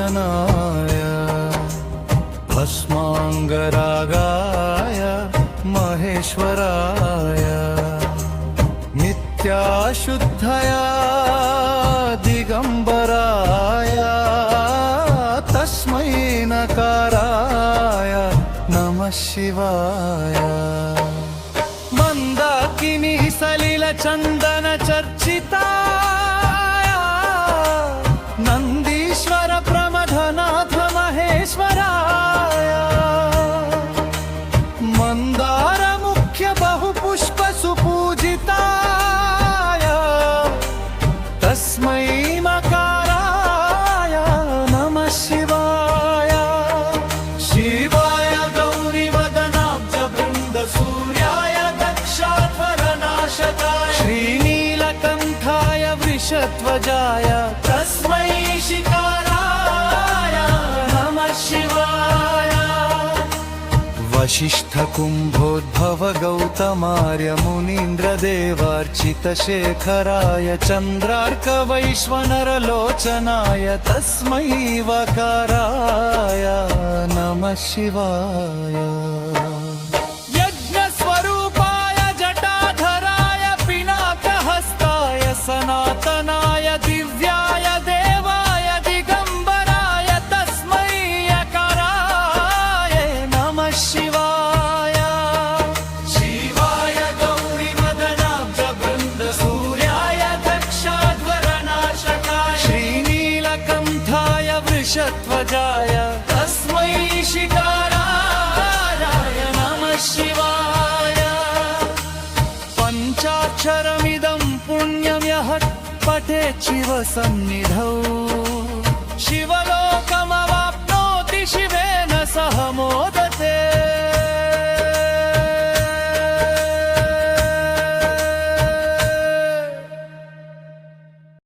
लोचनाय भस्मांगरागाय महेश्वराय नित्याशुद्धया दिगंबराय तस्मै नकाराय नमः शिवाय मंदाकिनी सलिल चंदन चर्चिताय नंदीश्वर प्रमथनाथ महेश्वराय मंदार मुख्य बहुपुष्प सुपूजिताय तस्मै मकाराय नमः शिवाय शिवाय गौरीवदनाब्ज वृन्द सूर्याय दक्षाध्वरनाशकाय श्रीनीलकण्ठाय वृषध्वजाय तस्मै शिकाराय नमः शिवाय वशिष्ठ कुम्भोद्भव गौतमार्य मुनीन्द्र देवार्चित शेखराय चन्द्रार्क वैश्वनर लोचनाय तस्मै वकाराय नमः शिवाय यज्ञस्वरूपाय जटाधराय पिनाकहस्ताय सनातनाय दिव्याय देवाय दिगंबराय तस्मै यकाराय नमः शिवाय शिवाय गौरीवदनाब्ज वृन्द सूर्याय दक्षाध्वरनाशकाय श्रीनीलकण्ठाय वृषध्वजाय तस्मै शिकाराय नमः शिवाय पञ्चाक्षरमिदं पुण्यं यः पठेत् शिवसन्निधौ शिवलो